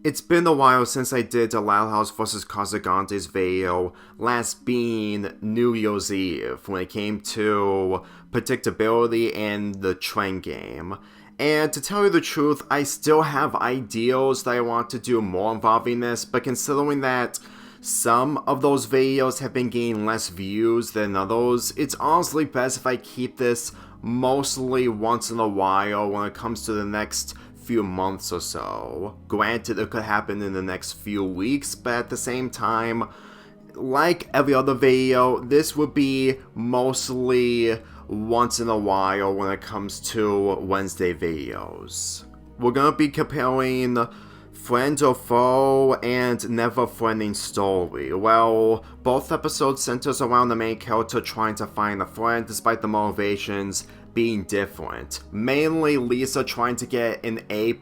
It's been a while since I did the Loud House vs. Casagrandes video, last being New Year's Eve, when it came to predictability and the trend game. And to tell you the truth, I still have ideas that I want to do more involving this, but considering that some of those videos have been getting less views than others, it's honestly best if I keep this mostly once in a while when it comes to the next few months or so. Granted, it could happen in the next few weeks, but at the same time, like every other video, this would be mostly once in a while when it comes to Wednesday videos. We're gonna be comparing Friend or Faux and Never Friending Story. Well, both episodes centers around the main character trying to find a friend despite the motivations being different. Mainly Lisa trying to get an A+,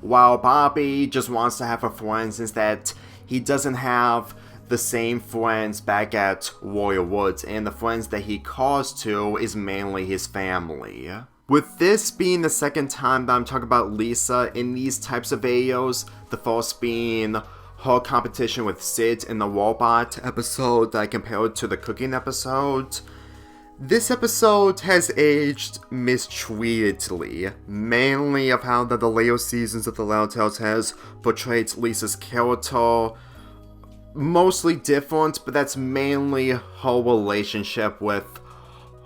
while Bobby just wants to have a friend since that he doesn't have the same friends back at Royal Woods, and the friends that he calls to is mainly his family. With this being the second time that I'm talking about Lisa in these types of videos, the first being her competition with Sid in the robot episode that I compared to the cooking episode, this episode has aged mistreatedly, mainly of how the later seasons of the Loud Tales has portrayed Lisa's character. Mostly different, but that's mainly her relationship with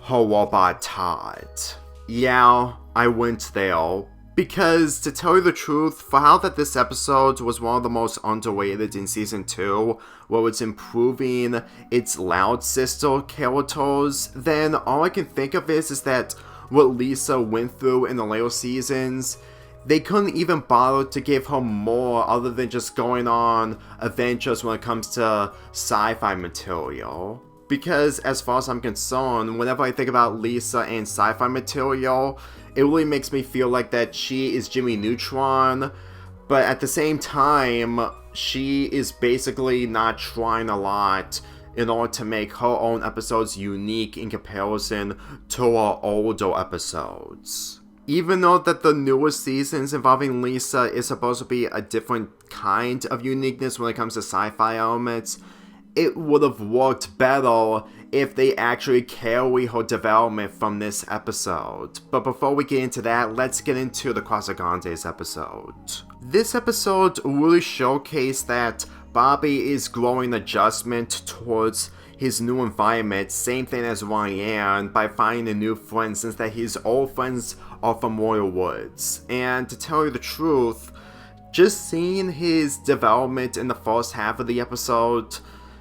her robot Todd. Yeah, I went there. Because, to tell you the truth, for how that this episode was one of the most underrated in Season 2, where it's improving its Loud Sister characters, then all I can think of is that what Lisa went through in the later seasons, they couldn't even bother to give her more other than just going on adventures when it comes to sci-fi material. Because, as far as I'm concerned, whenever I think about Lisa and sci-fi material, it really makes me feel like that she is Jimmy Neutron, but at the same time, she is basically not trying a lot in order to make her own episodes unique in comparison to her older episodes. Even though that the newest seasons involving Lisa is supposed to be a different kind of uniqueness when it comes to sci-fi elements, it would have worked better if they actually carry her development from this episode. But before we get into that, let's get into the Casagrandes episode. This episode really showcased that Bobby is growing adjustment towards his new environment, same thing as Ryan, by finding a new friend since that his old friends are from Royal Woods. And to tell you the truth, just seeing his development in the first half of the episode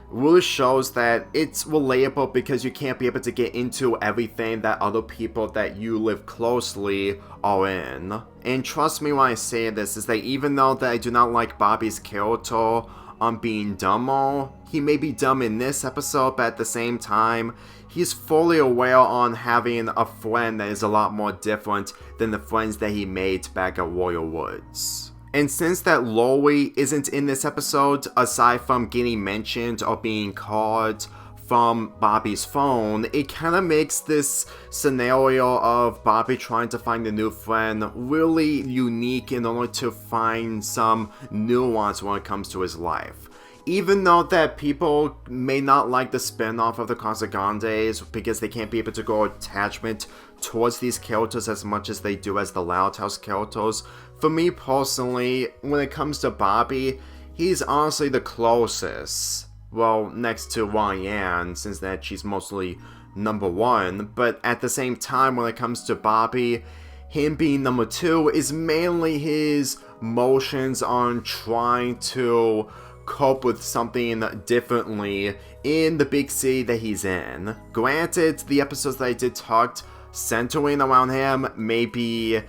really shows that it's relatable because you can't be able to get into everything that other people that you live closely are in. And trust me when I say this, is that even though that I do not like Bobby's character on being dumber, he may be dumb in this episode, but at the same time, he's fully aware on having a friend that is a lot more different than the friends that he made back at Royal Woods. And since that Lori isn't in this episode, aside from getting mentioned or being called from Bobby's phone, it kind of makes this scenario of Bobby trying to find a new friend really unique in order to find some nuance when it comes to his life. Even though that people may not like the spin-off of the Casagrandes because they can't be able to grow attachment towards these characters as much as they do as the Loud House characters, for me personally, when it comes to Bobby, he's honestly the closest. Well, next to Ryan, since that she's mostly number one, but at the same time when it comes to Bobby, him being number two is mainly his motions on trying to cope with something differently in the big city that he's in. Granted, the episodes that I did talked centering around him may be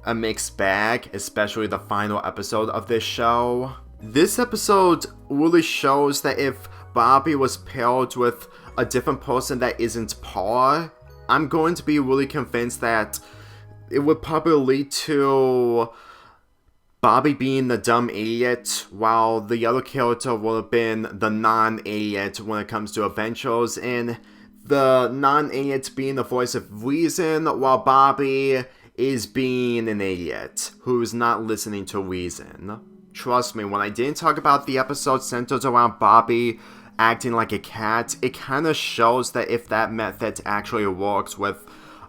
a mixed bag, especially the final episode of this show. This episode really shows that if Bobby was paired with a different person that isn't Paul, I'm going to be really convinced that it would probably lead to Bobby being the dumb idiot, while the other character would have been the non-idiot when it comes to adventures, and the non-idiot being the voice of reason, while Bobby is being an idiot who's not listening to reason. trust me, when I didn't talk about the episode centered around Bobby acting like a cat, it kind of shows that if that method actually works with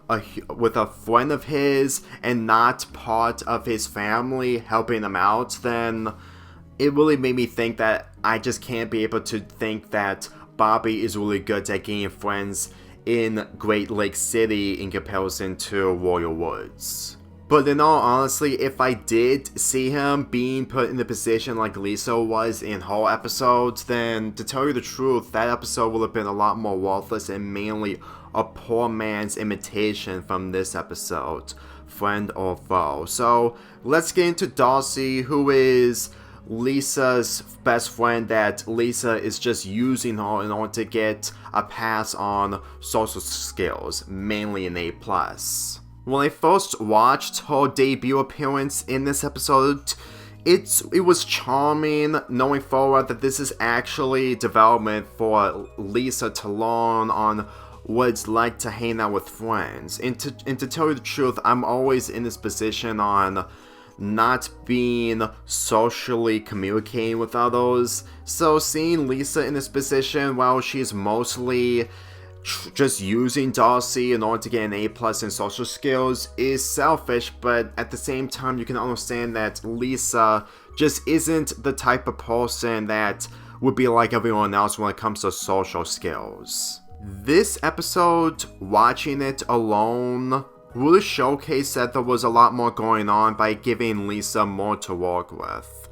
a friend of his and not part of his family helping him out, then it really made me think that I just can't be able to think that Bobby is really good at gaining friends in Great Lake City in comparison to Royal Woods. But in all honesty, if I did see him being put in the position like Lisa was in her episodes, then to tell you the truth, that episode would have been a lot more worthless and mainly a poor man's imitation from this episode, friend or foe. So let's get into Darcy, who is Lisa's best friend that Lisa is just using her in order to get a pass on social skills, mainly an A+. When I first watched her debut appearance in this episode, it was charming knowing forward that this is actually development for Lisa to learn on what it's like to hang out with friends. And to tell you the truth, I'm always in this position on not being socially communicating with others. So seeing Lisa in this position while she's mostly just using Darcy in order to get an A+ in social skills is selfish, but at the same time you can understand that Lisa just isn't the type of person that would be like everyone else when it comes to social skills. This episode, watching it alone, really showcased that there was a lot more going on by giving Lisa more to work with.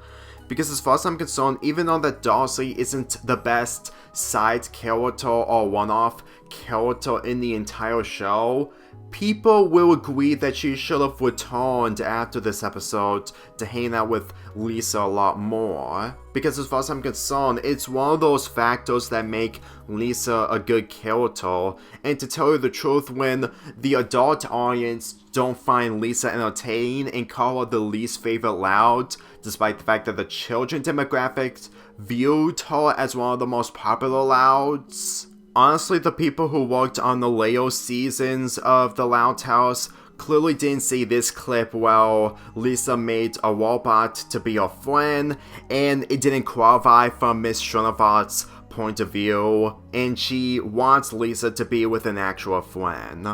Because as far as I'm concerned, even though that Darcy isn't the best side character or one-off character in the entire show, people will agree that she should have returned after this episode to hang out with Lisa a lot more. Because as far as I'm concerned, it's one of those factors that make Lisa a good character. And to tell you the truth, when the adult audience don't find Lisa entertaining and call her the least favorite Loud, despite the fact that the children demographics viewed her as one of the most popular Louds. Honestly, the people who worked on the later seasons of The Loud House clearly didn't see this clip where Lisa made a robot to be her friend, and it didn't qualify from Miss Shrinovart's point of view, and she wants Lisa to be with an actual friend.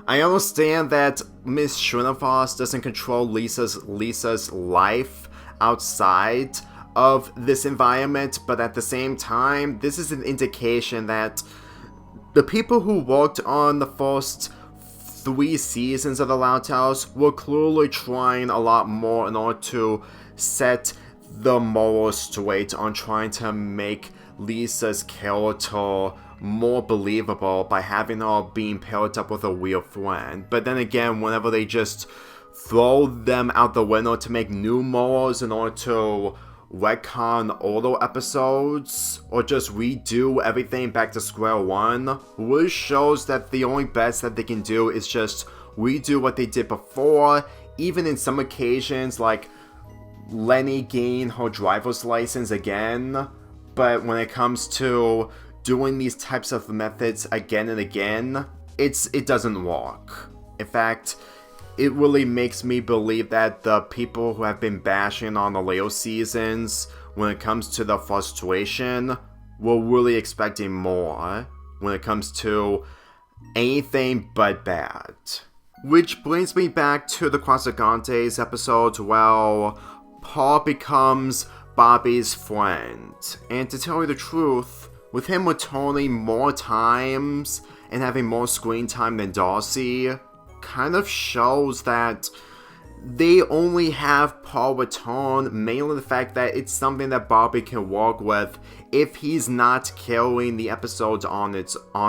I understand that Miss Shrinovarts doesn't control Lisa's life outside of this environment, but at the same time, this is an indication that the people who worked on the first 3 seasons of The Loud House were clearly trying a lot more in order to set the morals straight on trying to make Lisa's character more believable by having her being paired up with a weird friend. But then again, whenever they just throw them out the window to make new morals in order to retcon older episodes, or just redo everything back to square one, which shows that the only best that they can do is just redo what they did before, even in some occasions like Lenny gain her driver's license again. But when it comes to doing these types of methods again and again, it doesn't work. In fact, it really makes me believe that the people who have been bashing on the later seasons when it comes to the frustration were really expecting more when it comes to anything but bad. Which brings me back to the Casagrandes episode where Paul becomes Bobby's friend. And to tell you the truth, with him returning more times and having more screen time than Darcy, kind of shows that they only have Paul return, mainly the fact that it's something that Bobby can work with if he's not carrying the episodes on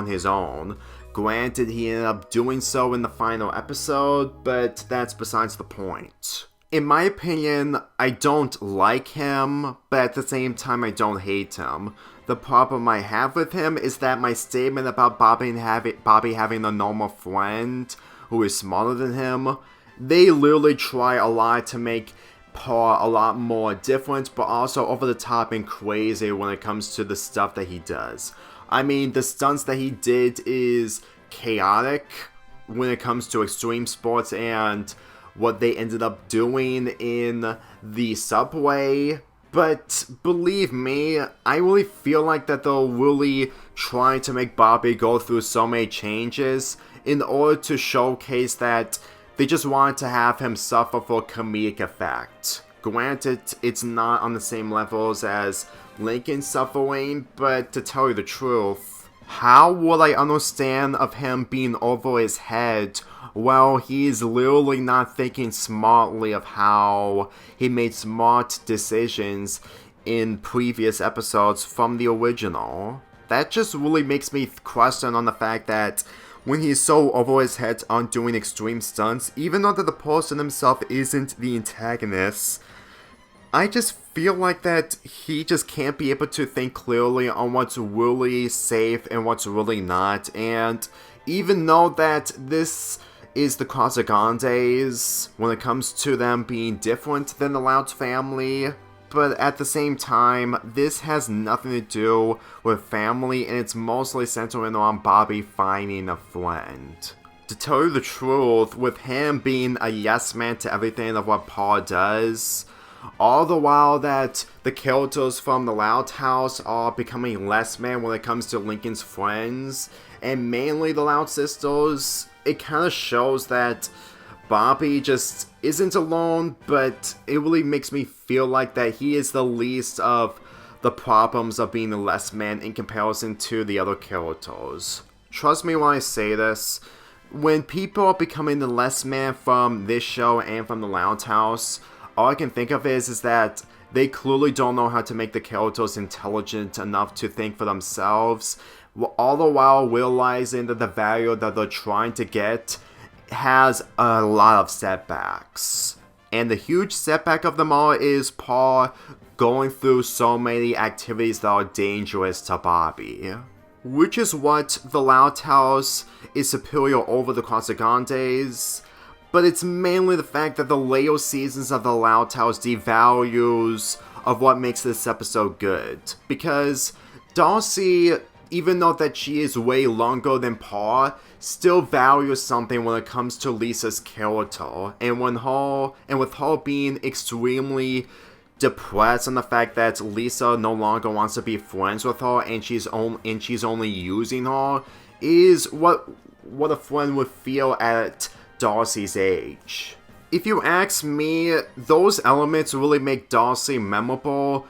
his own. Granted, he ended up doing so in the final episode, but that's besides the point. In my opinion, I don't like him, but at the same time I don't hate him. The problem I have with him is that my statement about Bobby having a normal friend who is smarter than him, they literally try a lot to make Paul a lot more different, but also over the top and crazy when it comes to the stuff that he does. I mean, the stunts that he did is chaotic when it comes to extreme sports, and what they ended up doing in the subway. But believe me, I really feel like that they're really trying to make Bobby go through so many changes in order to showcase that they just wanted to have him suffer for comedic effect. Granted, it's not on the same levels as Lincoln suffering, but to tell you the truth, how would I understand of him being over his head while he's literally not thinking smartly of how he made smart decisions in previous episodes from the original? That just really makes me question on the fact that when he's so over his head on doing extreme stunts, even though that the person himself isn't the antagonist, I just feel like that he just can't be able to think clearly on what's really safe and what's really not. And even though that this is the Casagrandes when it comes to them being different than the Louds family, but at the same time, this has nothing to do with family, and it's mostly centered on Bobby finding a friend. To tell you the truth, with him being a yes man to everything of what Paul does, all the while that the characters from the Loud House are becoming less man when it comes to Lincoln's friends, and mainly the Loud sisters, it kind of shows that Bobby just isn't alone, but it really makes me feel like that he is the least of the problems of being a less man in comparison to the other characters. Trust me when I say this, when people are becoming the less man from this show and from the Loud House, all I can think of is that they clearly don't know how to make the characters intelligent enough to think for themselves, all the while realizing that the value that they're trying to get has a lot of setbacks. And the huge setback of them all is Paul going through so many activities that are dangerous to Bobby. Which is what the Loud House is superior over the Casagrandes, but it's mainly the fact that the later seasons of the Loud House devalues of what makes this episode good. Because Darcy, even though that she is way longer than Paul, still values something when it comes to Lisa's character, and with her being extremely depressed on the fact that Lisa no longer wants to be friends with her, and she's only using her, is what a friend would feel at Darcy's age. If you ask me, those elements really make Darcy memorable,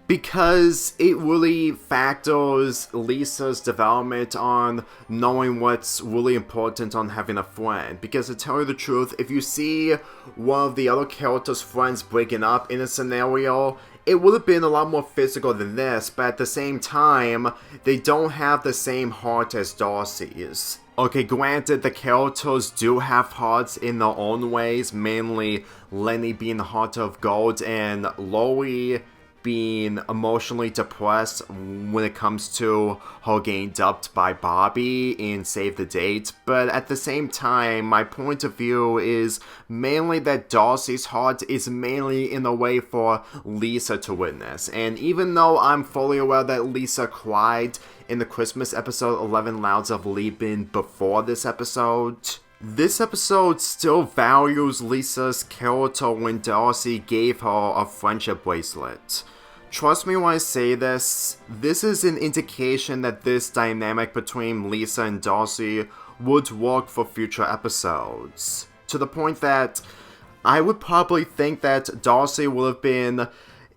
because it really factors Lisa's development on knowing what's really important on having a friend. Because to tell you the truth, if you see one of the other characters' friends breaking up in a scenario, it would have been a lot more physical than this, but at the same time, they don't have the same heart as Darcy's. Okay, granted, the characters do have hearts in their own ways, mainly Lenny being the heart of gold and Loie being emotionally depressed when it comes to her getting dumped by Bobby in Save the Date, but at the same time, my point of view is mainly that Darcy's heart is mainly in the way for Lisa to witness, and even though I'm fully aware that Lisa cried in the Christmas episode 11 Louds of Leaping before this episode still values Lisa's character when Darcy gave her a friendship bracelet. Trust me when I say this is an indication that this dynamic between Lisa and Darcy would work for future episodes. To the point that I would probably think that Darcy would have been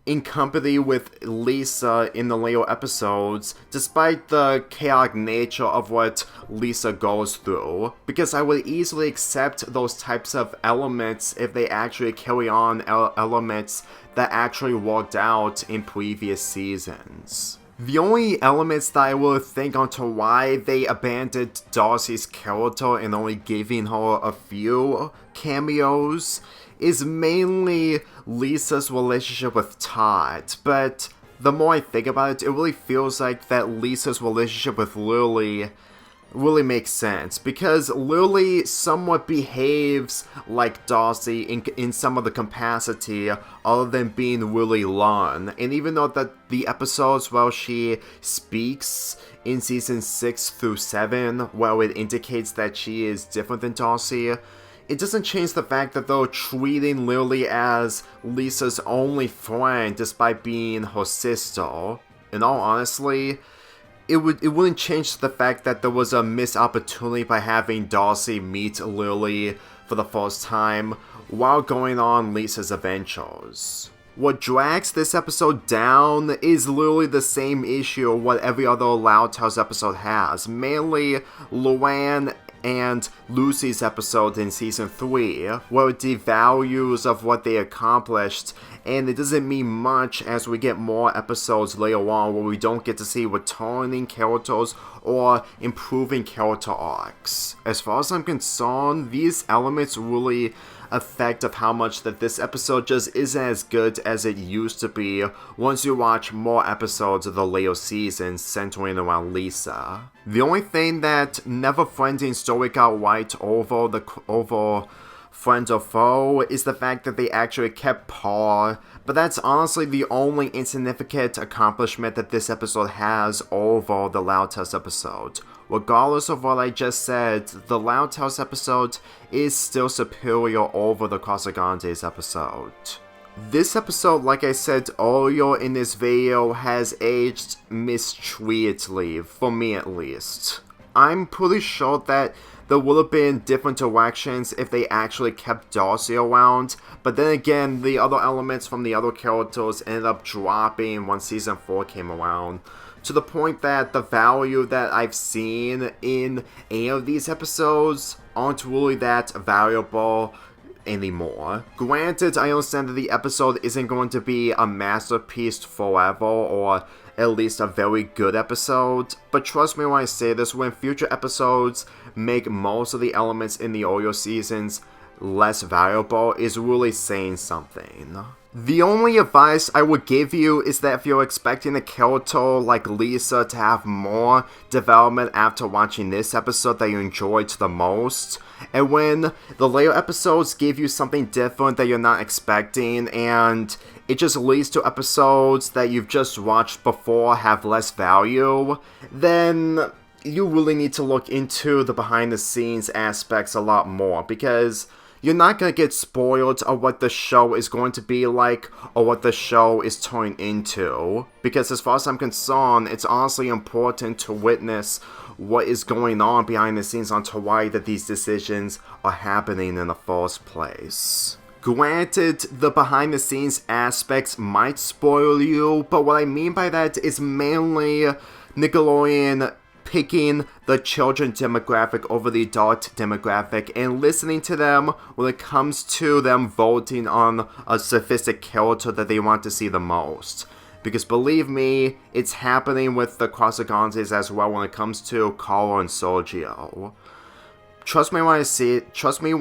in company with Lisa in the later episodes, despite the chaotic nature of what Lisa goes through, because I would easily accept those types of elements if they actually carry on elements that actually worked out in previous seasons. The only elements that I would think onto why they abandoned Darcy's character and only giving her a few cameos is mainly Lisa's relationship with Todd, but the more I think about it, it really feels like that Lisa's relationship with Lily really makes sense, because Lily somewhat behaves like Darcy in some of the capacity other than being really learned, and even though that the episodes where she speaks in season 6 through 7, where it indicates that she is different than Darcy, it doesn't change the fact that they're treating Lily as Lisa's only friend despite being her sister. In all honesty, it wouldn't change the fact that there was a missed opportunity by having Darcy meet Lily for the first time while going on Lisa's adventures. What drags this episode down is literally the same issue what every other Loud Tales episode has, mainly Luann and Lucy's episode in Season 3, where it devalues of what they accomplished, and it doesn't mean much as we get more episodes later on where we don't get to see returning characters or improving character arcs. As far as I'm concerned, these elements really affect of how much that this episode just isn't as good as it used to be once you watch more episodes of the later seasons centering around Lisa. The only thing that never friending story got right over Friends or Faux is the fact that they actually kept Paul, but that's honestly the only insignificant accomplishment that this episode has over the Loud Tales episode. Regardless of what I just said, the Loud Tales episode is still superior over the Casagrandes episode. This episode, like I said earlier in this video, has aged mistreatedly, for me at least. I'm pretty sure that there would have been different directions if they actually kept Darcy around, but then again, the other elements from the other characters ended up dropping when Season 4 came around, to the point that the value that I've seen in any of these episodes aren't really that valuable anymore. Granted, I understand that the episode isn't going to be a masterpiece forever, or at least a very good episode, but trust me when I say this, when future episodes make most of the elements in the earlier seasons less valuable, is really saying something. The only advice I would give you is that if you're expecting a character like Lisa to have more development after watching this episode that you enjoyed the most, and when the later episodes give you something different that you're not expecting, and it just leads to episodes that you've just watched before have less value, then you really need to look into the behind the scenes aspects a lot more, because you're not going to get spoiled of what the show is going to be like or what the show is turning into. Because as far as I'm concerned, it's honestly important to witness what is going on behind the scenes on why that these decisions are happening in the first place. Granted, the behind the scenes aspects might spoil you, but what I mean by that is mainly Nickelodeon picking the children demographic over the adult demographic and listening to them when it comes to them voting on a sophisticated character that they want to see the most. Because believe me, it's happening with the Casagrandes as well when it comes to Carla and Sergio. Trust me when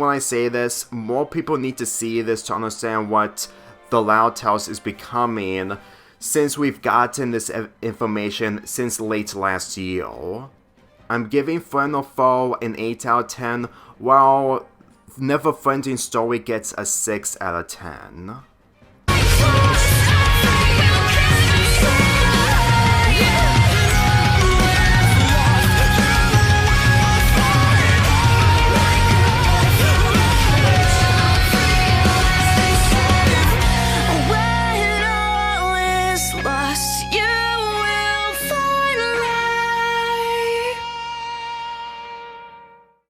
I say this, more people need to see this to understand what the Loud Tales is becoming, since we've gotten this information since late last year. I'm giving Friend or Faux an 8 out of 10, while Never Friending Story gets a 6 out of 10.